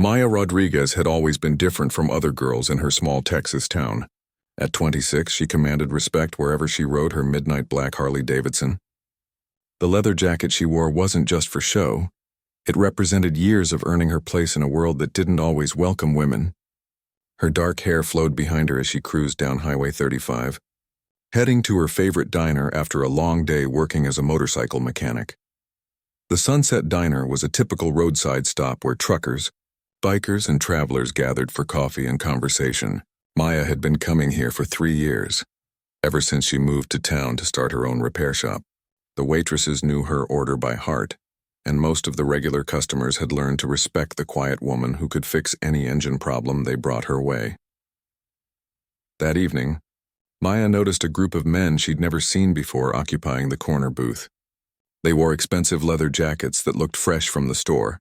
Maya Rodriguez had always been different from other girls in her small Texas town. At 26, she commanded respect wherever she rode her midnight black Harley-Davidson. The leather jacket she wore wasn't just for show. It represented years of earning her place in a world that didn't always welcome women. Her dark hair flowed behind her as she cruised down Highway 35, heading to her favorite diner after a long day working as a motorcycle mechanic. The Sunset Diner was a typical roadside stop where truckers, bikers, and travelers gathered for coffee and conversation. Maya had been coming here for 3 years, ever since she moved to town to start her own repair shop. The waitresses knew her order by heart, and most of the regular customers had learned to respect the quiet woman who could fix any engine problem they brought her way. That evening, Maya noticed a group of men she'd never seen before occupying the corner booth. They wore expensive leather jackets that looked fresh from the store,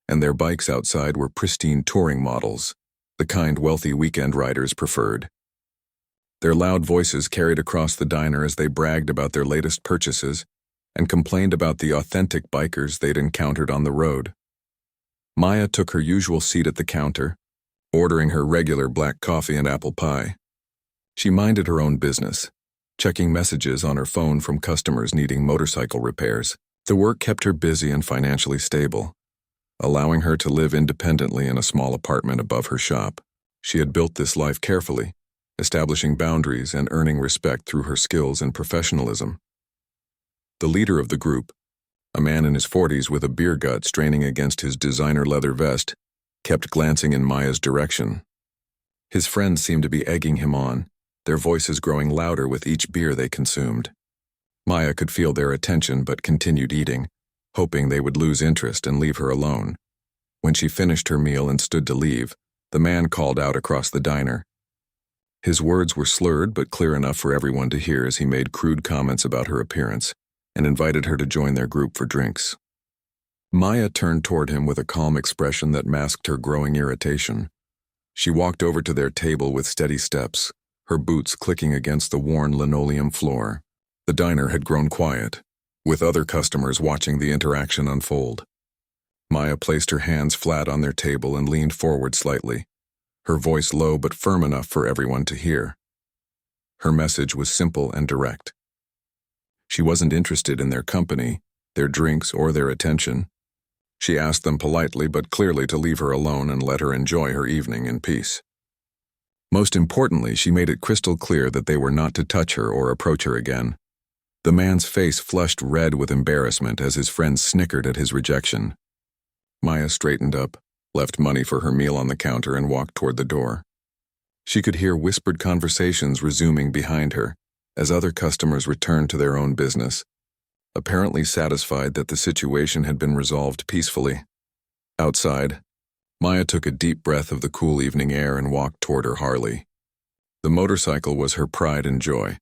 and their bikes outside were pristine touring models, the kind wealthy weekend riders preferred. Their loud voices carried across the diner as they bragged about their latest purchases and complained about the authentic bikers they'd encountered on the road. Maya took her usual seat at the counter, ordering her regular black coffee and apple pie. She minded her own business, checking messages on her phone from customers needing motorcycle repairs. The work kept her busy and financially stable, allowing her to live independently in a small apartment above her shop. She had built this life carefully, establishing boundaries and earning respect through her skills and professionalism. The leader of the group, a man in his 40s with a beer gut straining against his designer leather vest, kept glancing in Maya's direction. His friends seemed to be egging him on, their voices growing louder with each beer they consumed. Maya could feel their attention but continued eating, hoping they would lose interest and leave her alone. When she finished her meal and stood to leave, the man called out across the diner. His words were slurred but clear enough for everyone to hear as he made crude comments about her appearance and invited her to join their group for drinks. Maya turned toward him with a calm expression that masked her growing irritation. She walked over to their table with steady steps, her boots clicking against the worn linoleum floor. The diner had grown quiet, with other customers watching the interaction unfold. Maya placed her hands flat on their table and leaned forward slightly, her voice low but firm enough for everyone to hear. Her message was simple and direct. She wasn't interested in their company, their drinks, or their attention. She asked them politely but clearly to leave her alone and let her enjoy her evening in peace. Most importantly, she made it crystal clear that they were not to touch her or approach her again. The man's face flushed red with embarrassment as his friends snickered at his rejection. Maya straightened up, left money for her meal on the counter, and walked toward the door. She could hear whispered conversations resuming behind her as other customers returned to their own business, apparently satisfied that the situation had been resolved peacefully. Outside, Maya took a deep breath of the cool evening air and walked toward her Harley. The motorcycle was her pride and joy,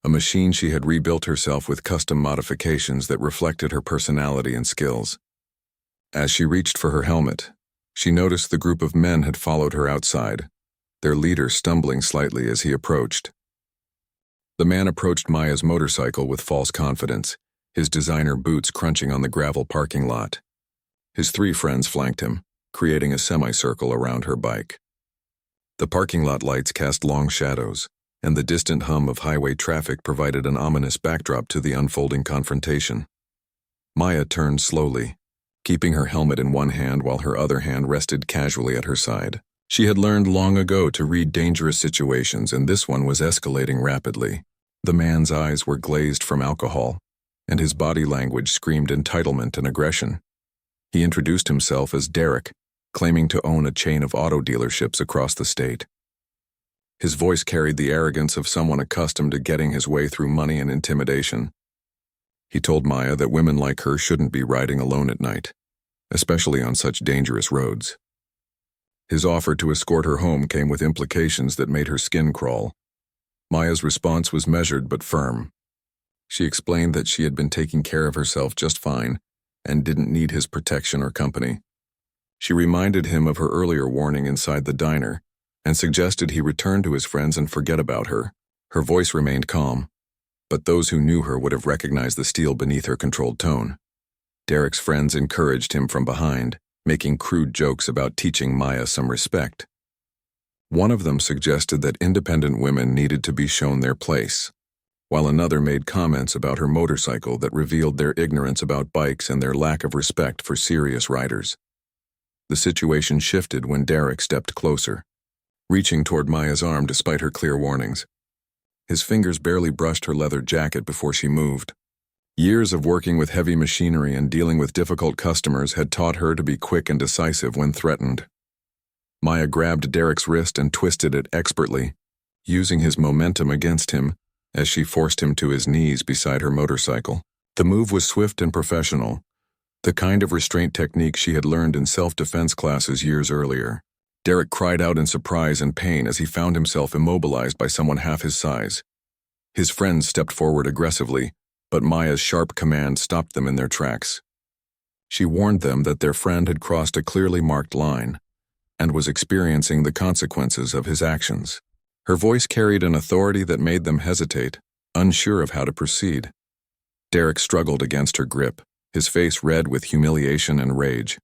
a machine she had rebuilt herself with custom modifications that reflected her personality and skills. As she reached for her helmet, she noticed the group of men had followed her outside, their leader stumbling slightly as he approached. The man approached Maya's motorcycle with false confidence, his designer boots crunching on the gravel parking lot. His 3 friends flanked him, creating a semicircle around her bike. The parking lot lights cast long shadows, and the distant hum of highway traffic provided an ominous backdrop to the unfolding confrontation. Maya turned slowly, keeping her helmet in one hand while her other hand rested casually at her side. She had learned long ago to read dangerous situations, and this one was escalating rapidly. The man's eyes were glazed from alcohol, and his body language screamed entitlement and aggression. He introduced himself as Derek, claiming to own a chain of auto dealerships across the state. His voice carried the arrogance of someone accustomed to getting his way through money and intimidation. He told Maya that women like her shouldn't be riding alone at night, especially on such dangerous roads. His offer to escort her home came with implications that made her skin crawl. Maya's response was measured but firm. She explained that she had been taking care of herself just fine and didn't need his protection or company. She reminded him of her earlier warning inside the diner and suggested he return to his friends and forget about her. Her voice remained calm, but those who knew her would have recognized the steel beneath her controlled tone. Derek's friends encouraged him from behind, making crude jokes about teaching Maya some respect. One of them suggested that independent women needed to be shown their place, while another made comments about her motorcycle that revealed their ignorance about bikes and their lack of respect for serious riders. The situation shifted when Derek stepped closer, reaching toward Maya's arm despite her clear warnings. His fingers barely brushed her leather jacket before she moved. Years of working with heavy machinery and dealing with difficult customers had taught her to be quick and decisive when threatened. Maya grabbed Derek's wrist and twisted it expertly, using his momentum against him as she forced him to his knees beside her motorcycle. The move was swift and professional, the kind of restraint technique she had learned in self-defense classes years earlier. Derek cried out in surprise and pain as he found himself immobilized by someone half his size. His friends stepped forward aggressively, but Maya's sharp command stopped them in their tracks. She warned them that their friend had crossed a clearly marked line and was experiencing the consequences of his actions. Her voice carried an authority that made them hesitate, unsure of how to proceed. Derek struggled against her grip, his face red with humiliation and rage.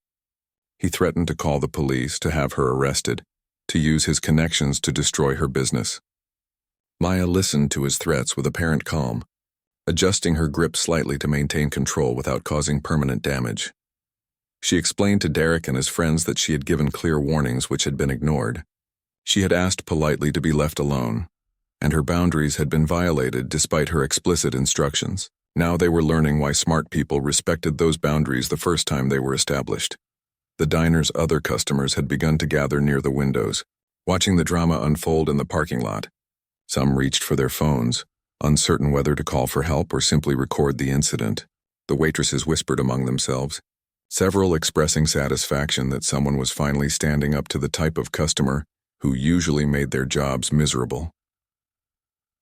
He threatened to call the police, to have her arrested, to use his connections to destroy her business. Maya listened to his threats with apparent calm, adjusting her grip slightly to maintain control without causing permanent damage. She explained to Derek and his friends that she had given clear warnings which had been ignored. She had asked politely to be left alone, and her boundaries had been violated despite her explicit instructions. Now they were learning why smart people respected those boundaries the first time they were established. The diner's other customers had begun to gather near the windows, watching the drama unfold in the parking lot. Some reached for their phones, uncertain whether to call for help or simply record the incident. The waitresses whispered among themselves, several expressing satisfaction that someone was finally standing up to the type of customer who usually made their jobs miserable.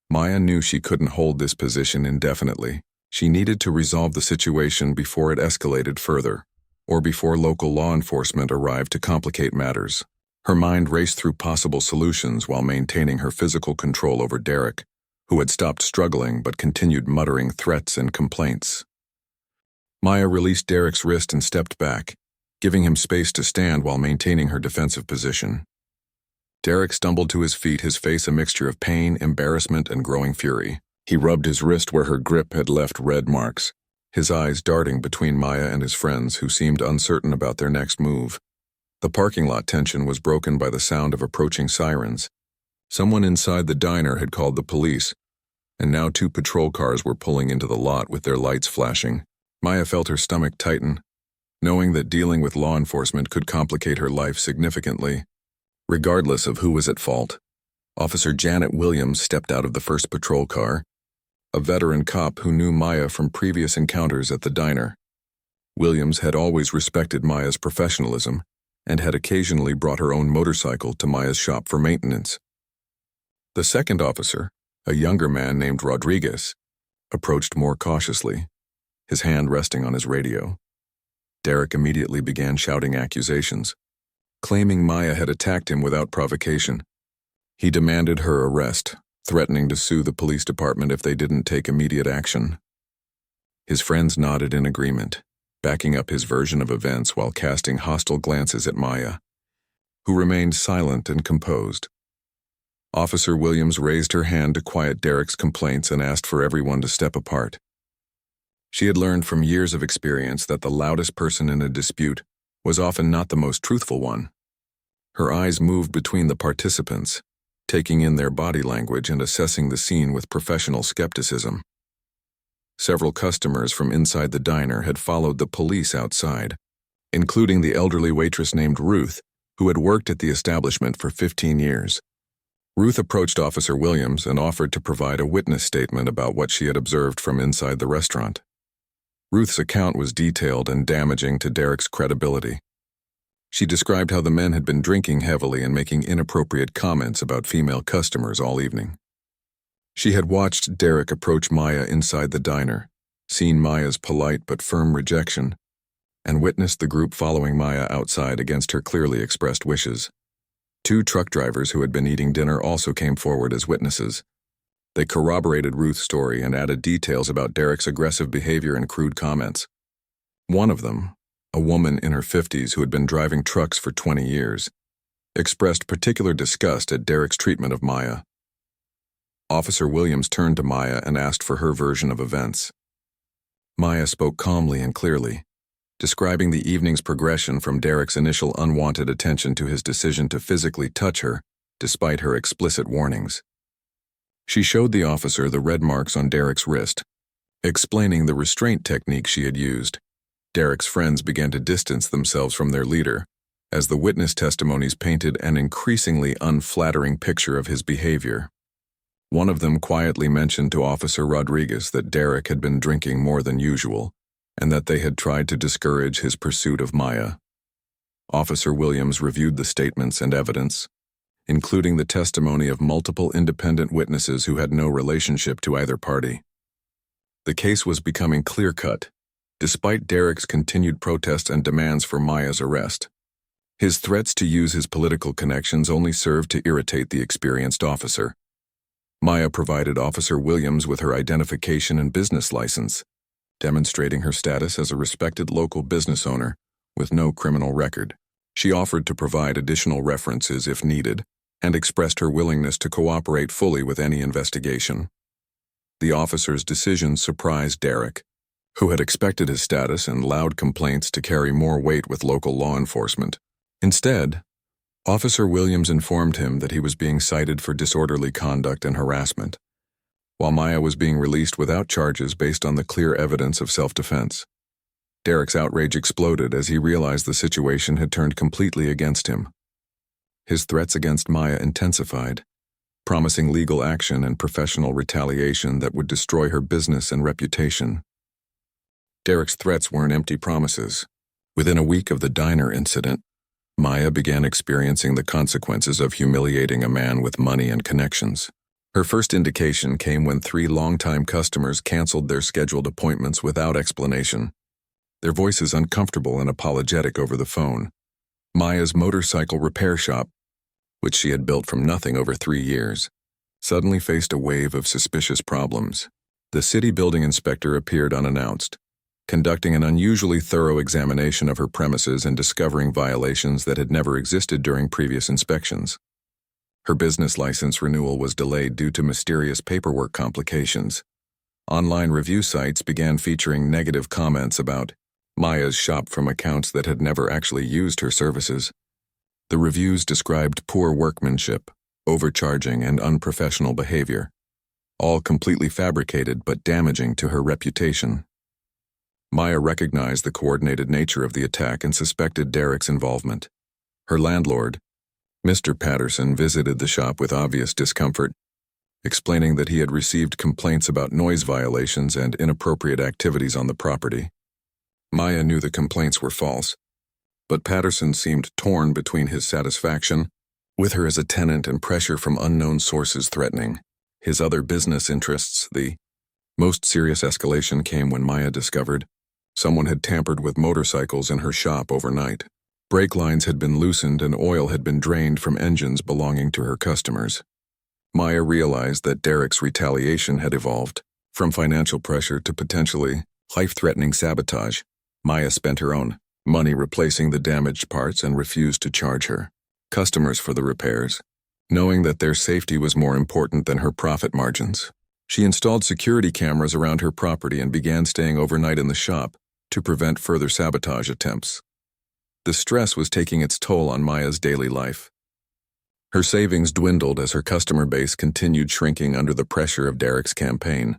Maya knew she couldn't hold this position indefinitely. She needed to resolve the situation before it escalated further, or before local law enforcement arrived to complicate matters. Her mind raced through possible solutions while maintaining her physical control over Derek, who had stopped struggling but continued muttering threats and complaints. Maya released Derek's wrist and stepped back, giving him space to stand while maintaining her defensive position. Derek stumbled to his feet, his face a mixture of pain, embarrassment, and growing fury. He rubbed his wrist where her grip had left red marks, his eyes darting between Maya and his friends, who seemed uncertain about their next move. The parking lot tension was broken by the sound of approaching sirens. Someone inside the diner had called the police, and now 2 patrol cars were pulling into the lot with their lights flashing. Maya felt her stomach tighten, knowing that dealing with law enforcement could complicate her life significantly. Regardless of who was at fault, Officer Janet Williams stepped out of the first patrol car, a veteran cop who knew Maya from previous encounters at the diner. Williams had always respected Maya's professionalism and had occasionally brought her own motorcycle to Maya's shop for maintenance. The second officer, a younger man named Rodriguez, approached more cautiously, his hand resting on his radio. Derek immediately began shouting accusations, claiming Maya had attacked him without provocation. He demanded her arrest, threatening to sue the police department if they didn't take immediate action. His friends nodded in agreement, backing up his version of events while casting hostile glances at Maya, who remained silent and composed. Officer Williams raised her hand to quiet Derek's complaints and asked for everyone to step apart. She had learned from years of experience that the loudest person in a dispute was often not the most truthful one. Her eyes moved between the participants, taking in their body language and assessing the scene with professional skepticism. Several customers from inside the diner had followed the police outside, including the elderly waitress named Ruth, who had worked at the establishment for 15 years. Ruth approached Officer Williams and offered to provide a witness statement about what she had observed from inside the restaurant. Ruth's account was detailed and damaging to Derek's credibility. She described how the men had been drinking heavily and making inappropriate comments about female customers all evening. She had watched Derek approach Maya inside the diner, seen Maya's polite but firm rejection, and witnessed the group following Maya outside against her clearly expressed wishes. 2 truck drivers who had been eating dinner also came forward as witnesses. They corroborated Ruth's story and added details about Derek's aggressive behavior and crude comments. One of them, a woman in her 50s who had been driving trucks for 20 years, expressed particular disgust at Derek's treatment of Maya. Officer Williams turned to Maya and asked for her version of events. Maya spoke calmly and clearly, describing the evening's progression from Derek's initial unwanted attention to his decision to physically touch her, despite her explicit warnings. She showed the officer the red marks on Derek's wrist, explaining the restraint technique she had used. Derek's friends began to distance themselves from their leader, as the witness testimonies painted an increasingly unflattering picture of his behavior. One of them quietly mentioned to Officer Rodriguez that Derek had been drinking more than usual, and that they had tried to discourage his pursuit of Maya. Officer Williams reviewed the statements and evidence, including the testimony of multiple independent witnesses who had no relationship to either party. The case was becoming clear-cut, despite Derek's continued protests and demands for Maya's arrest. His threats to use his political connections only served to irritate the experienced officer. Maya provided Officer Williams with her identification and business license, demonstrating her status as a respected local business owner with no criminal record. She offered to provide additional references if needed, and expressed her willingness to cooperate fully with any investigation. The officer's decision surprised Derek, who had expected his status and loud complaints to carry more weight with local law enforcement. Instead, Officer Williams informed him that he was being cited for disorderly conduct and harassment, while Maya was being released without charges based on the clear evidence of self-defense. Derek's outrage exploded as he realized the situation had turned completely against him. His threats against Maya intensified, promising legal action and professional retaliation that would destroy her business and reputation. Derek's threats weren't empty promises. Within a week of the diner incident, Maya began experiencing the consequences of humiliating a man with money and connections. Her first indication came when 3 longtime customers canceled their scheduled appointments without explanation, their voices uncomfortable and apologetic over the phone. Maya's motorcycle repair shop, which she had built from nothing over 3 years, suddenly faced a wave of suspicious problems. The city building inspector appeared unannounced, conducting an unusually thorough examination of her premises and discovering violations that had never existed during previous inspections. Her business license renewal was delayed due to mysterious paperwork complications. Online review sites began featuring negative comments about Maya's shop from accounts that had never actually used her services. The reviews described poor workmanship, overcharging, and unprofessional behavior, all completely fabricated but damaging to her reputation. Maya recognized the coordinated nature of the attack and suspected Derek's involvement. Her landlord, Mr. Patterson, visited the shop with obvious discomfort, explaining that he had received complaints about noise violations and inappropriate activities on the property. Maya knew the complaints were false, but Patterson seemed torn between his satisfaction with her as a tenant and pressure from unknown sources threatening his other business interests. The most serious escalation came when Maya discovered someone had tampered with motorcycles in her shop overnight. Brake lines had been loosened and oil had been drained from engines belonging to her customers. Maya realized that Derek's retaliation had evolved from financial pressure to potentially life-threatening sabotage. Maya spent her own money replacing the damaged parts and refused to charge her customers for the repairs, knowing that their safety was more important than her profit margins. She installed security cameras around her property and began staying overnight in the shop to prevent further sabotage attempts. The stress was taking its toll on Maya's daily life. Her savings dwindled as her customer base continued shrinking under the pressure of Derek's campaign.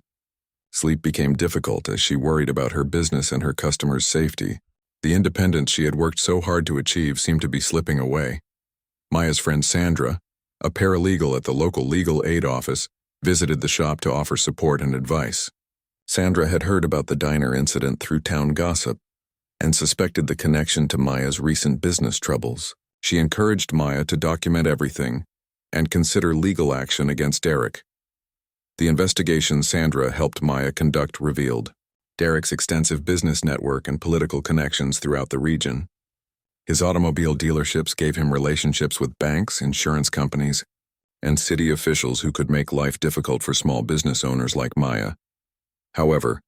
Sleep became difficult as she worried about her business and her customers' safety. The independence she had worked so hard to achieve seemed to be slipping away. Maya's friend Sandra, a paralegal at the local legal aid office, visited the shop to offer support and advice. Sandra had heard about the diner incident through town gossip and suspected the connection to Maya's recent business troubles. She encouraged Maya to document everything and consider legal action against Derek. The investigation Sandra helped Maya conduct revealed Derek's extensive business network and political connections throughout the region. His automobile dealerships gave him relationships with banks, insurance companies, and city officials who could make life difficult for small business owners like Maya. However,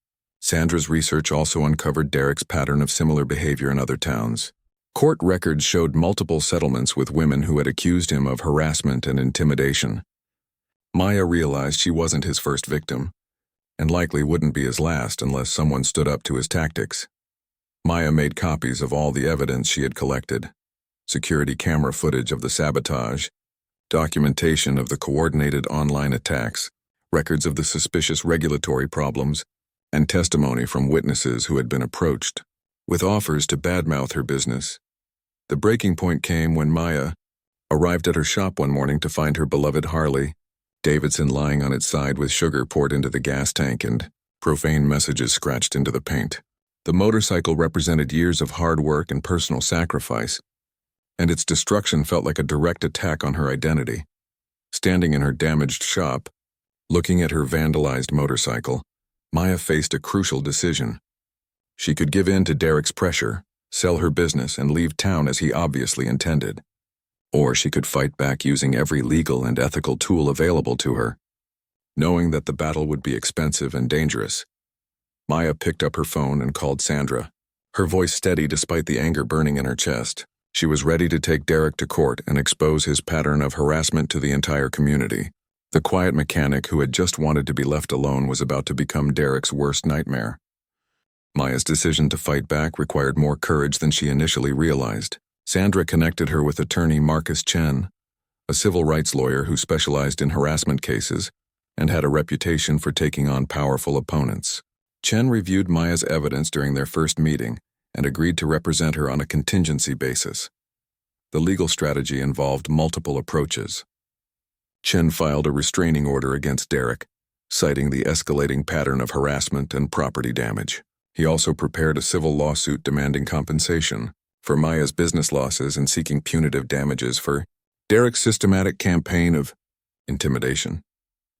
Sandra's research also uncovered Derek's pattern of similar behavior in other towns. Court records showed multiple settlements with women who had accused him of harassment and intimidation. Maya realized she wasn't his first victim, and likely wouldn't be his last unless someone stood up to his tactics. Maya made copies of all the evidence she had collected: security camera footage of the sabotage, documentation of the coordinated online attacks, records of the suspicious regulatory problems, and testimony from witnesses who had been approached with offers to badmouth her business. The breaking point came when Maya arrived at her shop one morning to find her beloved Harley Davidson lying on its side with sugar poured into the gas tank and profane messages scratched into the paint. The motorcycle represented years of hard work and personal sacrifice, and its destruction felt like a direct attack on her identity. Standing in her damaged shop, looking at her vandalized motorcycle, Maya faced a crucial decision. She could give in to Derek's pressure, sell her business, and leave town as he obviously intended. Or she could fight back using every legal and ethical tool available to her. Knowing that the battle would be expensive and dangerous, Maya picked up her phone and called Sandra, her voice steady despite the anger burning in her chest. She was ready to take Derek to court and expose his pattern of harassment to the entire community. The quiet mechanic who had just wanted to be left alone was about to become Derek's worst nightmare. Maya's decision to fight back required more courage than she initially realized. Sandra connected her with attorney Marcus Chen, a civil rights lawyer who specialized in harassment cases and had a reputation for taking on powerful opponents. Chen reviewed Maya's evidence during their first meeting and agreed to represent her on a contingency basis. The legal strategy involved multiple approaches. Chen filed a restraining order against Derek, citing the escalating pattern of harassment and property damage. He also prepared a civil lawsuit demanding compensation for Maya's business losses and seeking punitive damages for Derek's systematic campaign of intimidation.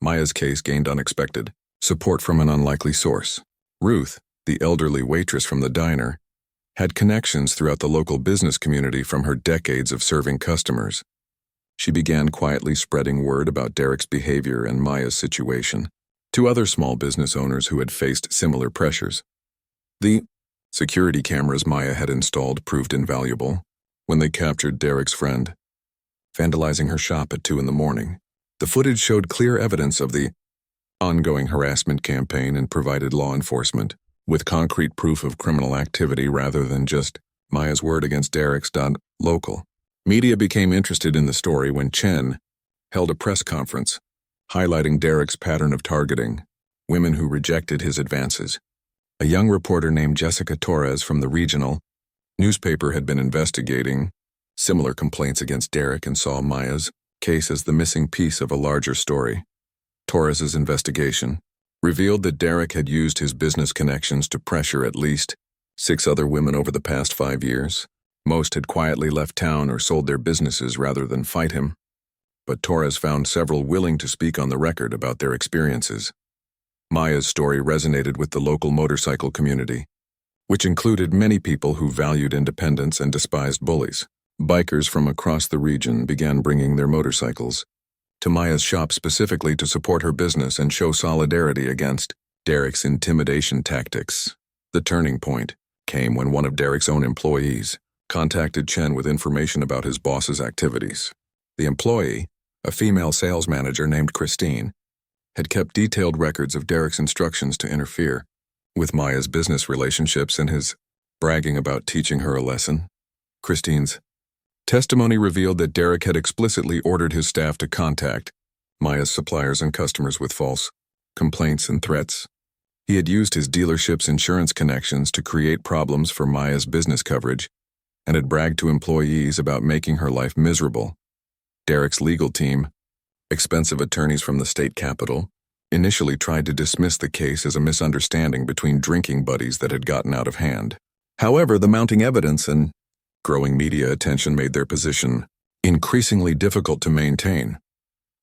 Maya's case gained unexpected support from an unlikely source. Ruth, the elderly waitress from the diner, had connections throughout the local business community from her decades of serving customers. She began quietly spreading word about Derek's behavior and Maya's situation to other small business owners who had faced similar pressures. The security cameras Maya had installed proved invaluable when they captured Derek's friend vandalizing her shop at 2 a.m. The footage showed clear evidence of the ongoing harassment campaign and provided law enforcement with concrete proof of criminal activity rather than just Maya's word against Derek's. Local media became interested in the story when Chen held a press conference highlighting Derek's pattern of targeting women who rejected his advances. A young reporter named Jessica Torres from the regional newspaper had been investigating similar complaints against Derek and saw Maya's case as the missing piece of a larger story. Torres's investigation revealed that Derek had used his business connections to pressure at least 6 other women over the past 5 years. Most had quietly left town or sold their businesses rather than fight him, but Torres found several willing to speak on the record about their experiences. Maya's story resonated with the local motorcycle community, which included many people who valued independence and despised bullies. Bikers from across the region began bringing their motorcycles to Maya's shop specifically to support her business and show solidarity against Derek's intimidation tactics. The turning point came when one of Derek's own employees contacted Chen with information about his boss's activities. The employee, a female sales manager named Christine, had kept detailed records of Derek's instructions to interfere with Maya's business relationships and his bragging about teaching her a lesson. Christine's testimony revealed that Derek had explicitly ordered his staff to contact Maya's suppliers and customers with false complaints and threats. He had used his dealership's insurance connections to create problems for Maya's business coverage and had bragged to employees about making her life miserable. Derek's legal team, expensive attorneys from the state capitol, initially tried to dismiss the case as a misunderstanding between drinking buddies that had gotten out of hand. However, the mounting evidence and growing media attention made their position increasingly difficult to maintain.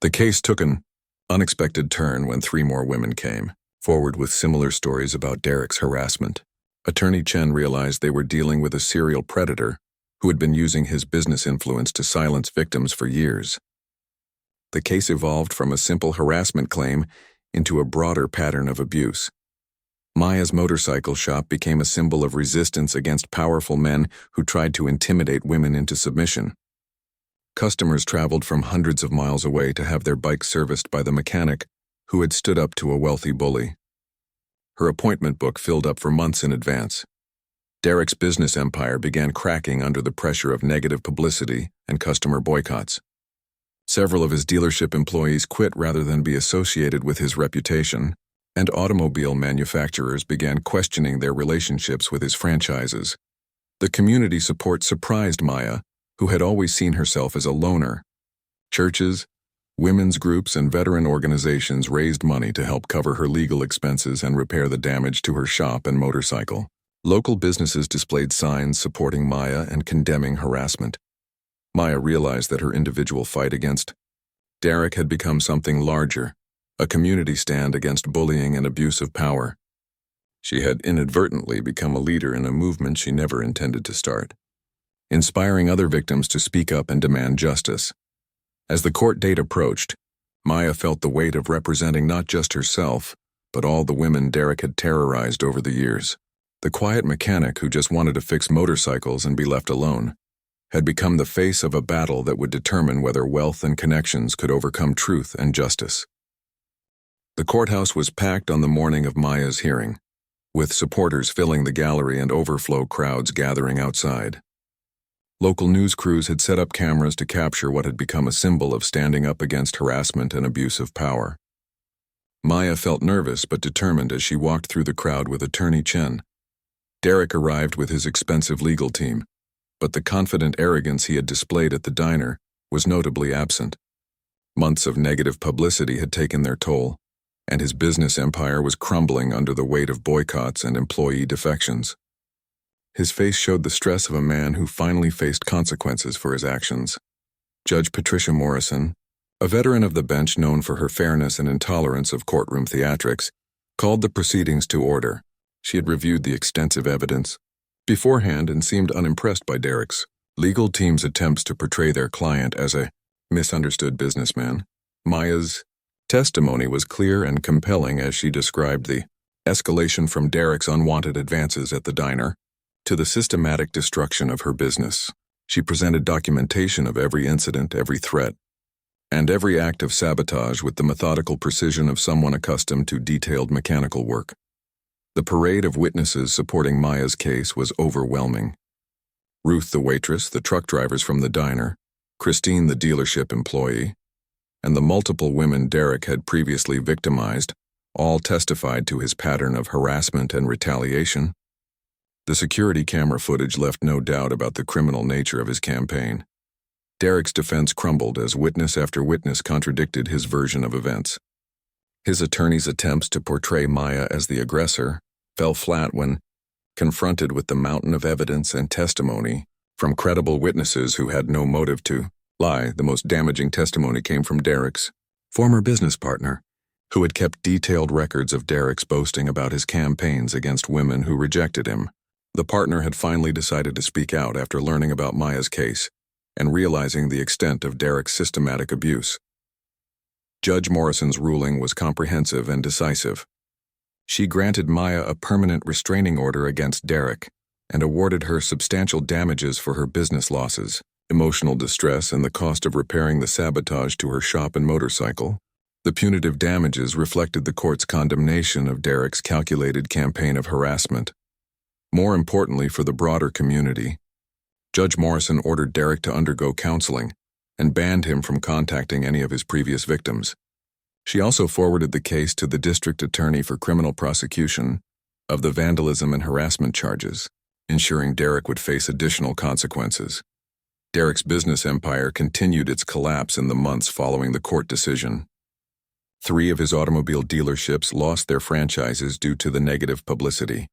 The case took an unexpected turn when 3 more women came forward with similar stories about Derek's harassment. Attorney Chen realized they were dealing with a serial predator who had been using his business influence to silence victims for years. The case evolved from a simple harassment claim into a broader pattern of abuse. Maya's motorcycle shop became a symbol of resistance against powerful men who tried to intimidate women into submission. Customers traveled from hundreds of miles away to have their bikes serviced by the mechanic who had stood up to a wealthy bully. Her appointment book filled up for months in advance. Derek's business empire began cracking under the pressure of negative publicity and customer boycotts. Several of his dealership employees quit rather than be associated with his reputation, and automobile manufacturers began questioning their relationships with his franchises. The community support surprised Maya, who had always seen herself as a loner. Churches, women's groups, and veteran organizations raised money to help cover her legal expenses and repair the damage to her shop and motorcycle. Local businesses displayed signs supporting Maya and condemning harassment. Maya realized that her individual fight against Derek had become something larger, a community stand against bullying and abuse of power. She had inadvertently become a leader in a movement she never intended to start, inspiring other victims to speak up and demand justice. As the court date approached, Maya felt the weight of representing not just herself, but all the women Derek had terrorized over the years. The quiet mechanic who just wanted to fix motorcycles and be left alone had become the face of a battle that would determine whether wealth and connections could overcome truth and justice. The courthouse was packed on the morning of Maya's hearing, with supporters filling the gallery and overflow crowds gathering outside. Local news crews had set up cameras to capture what had become a symbol of standing up against harassment and abuse of power. Maya felt nervous but determined as she walked through the crowd with Attorney Chen. Derek arrived with his expensive legal team, but the confident arrogance he had displayed at the diner was notably absent. Months of negative publicity had taken their toll, and his business empire was crumbling under the weight of boycotts and employee defections. His face showed the stress of a man who finally faced consequences for his actions. Judge Patricia Morrison, a veteran of the bench known for her fairness and intolerance of courtroom theatrics, called the proceedings to order. She had reviewed the extensive evidence beforehand and seemed unimpressed by Derek's legal team's attempts to portray their client as a misunderstood businessman. Maya's testimony was clear and compelling as she described the escalation from Derek's unwanted advances at the diner to the systematic destruction of her business. She presented documentation of every incident, every threat, and every act of sabotage with the methodical precision of someone accustomed to detailed mechanical work. The parade of witnesses supporting Maya's case was overwhelming. Ruth the waitress, the truck drivers from the diner, Christine the dealership employee, and the multiple women Derek had previously victimized all testified to his pattern of harassment and retaliation. The security camera footage left no doubt about the criminal nature of his campaign. Derek's defense crumbled as witness after witness contradicted his version of events. His attorney's attempts to portray Maya as the aggressor fell flat when confronted with the mountain of evidence and testimony from credible witnesses who had no motive to lie. The most damaging testimony came from Derek's former business partner, who had kept detailed records of Derek's boasting about his campaigns against women who rejected him. The partner had finally decided to speak out after learning about Maya's case and realizing the extent of Derek's systematic abuse. Judge Morrison's ruling was comprehensive and decisive. She granted Maya a permanent restraining order against Derek and awarded her substantial damages for her business losses, emotional distress, and the cost of repairing the sabotage to her shop and motorcycle. The punitive damages reflected the court's condemnation of Derek's calculated campaign of harassment. More importantly for the broader community, Judge Morrison ordered Derek to undergo counseling and banned him from contacting any of his previous victims. She also forwarded the case to the district attorney for criminal prosecution of the vandalism and harassment charges, ensuring Derek would face additional consequences. Derek's business empire continued its collapse in the months following the court decision. 3 of his automobile dealerships lost their franchises due to the negative publicity,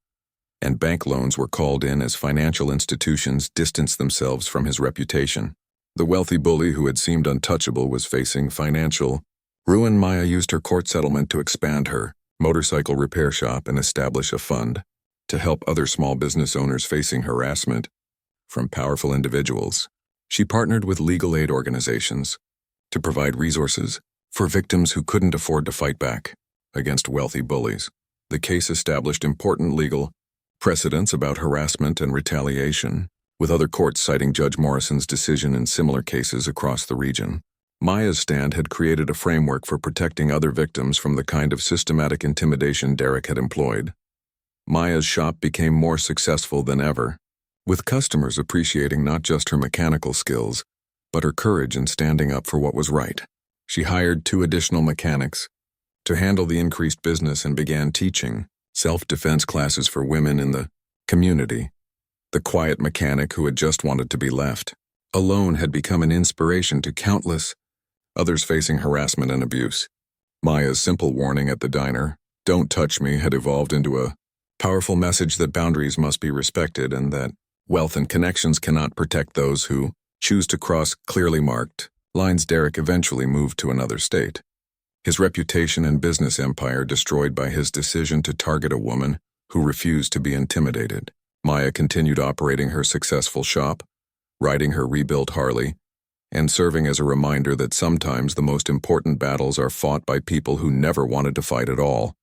and bank loans were called in as financial institutions distanced themselves from his reputation. The wealthy bully who had seemed untouchable was facing financial ruin. Maya used her court settlement to expand her motorcycle repair shop and establish a fund to help other small business owners facing harassment from powerful individuals. She partnered with legal aid organizations to provide resources for victims who couldn't afford to fight back against wealthy bullies. The case established important legal precedents about harassment and retaliation, with other courts citing Judge Morrison's decision in similar cases across the region. Maya's stand had created a framework for protecting other victims from the kind of systematic intimidation Derek had employed. Maya's shop became more successful than ever, with customers appreciating not just her mechanical skills, but her courage in standing up for what was right. She hired 2 additional mechanics to handle the increased business and began teaching self-defense classes for women in the community. The quiet mechanic who had just wanted to be left alone had become an inspiration to countless others facing harassment and abuse. Maya's simple warning at the diner, "Don't touch me," had evolved into a powerful message that boundaries must be respected and that wealth and connections cannot protect those who choose to cross clearly marked lines. Derek eventually moved to another state, his reputation and business empire destroyed by his decision to target a woman who refused to be intimidated. Maya continued operating her successful shop, riding her rebuilt Harley, and serving as a reminder that sometimes the most important battles are fought by people who never wanted to fight at all.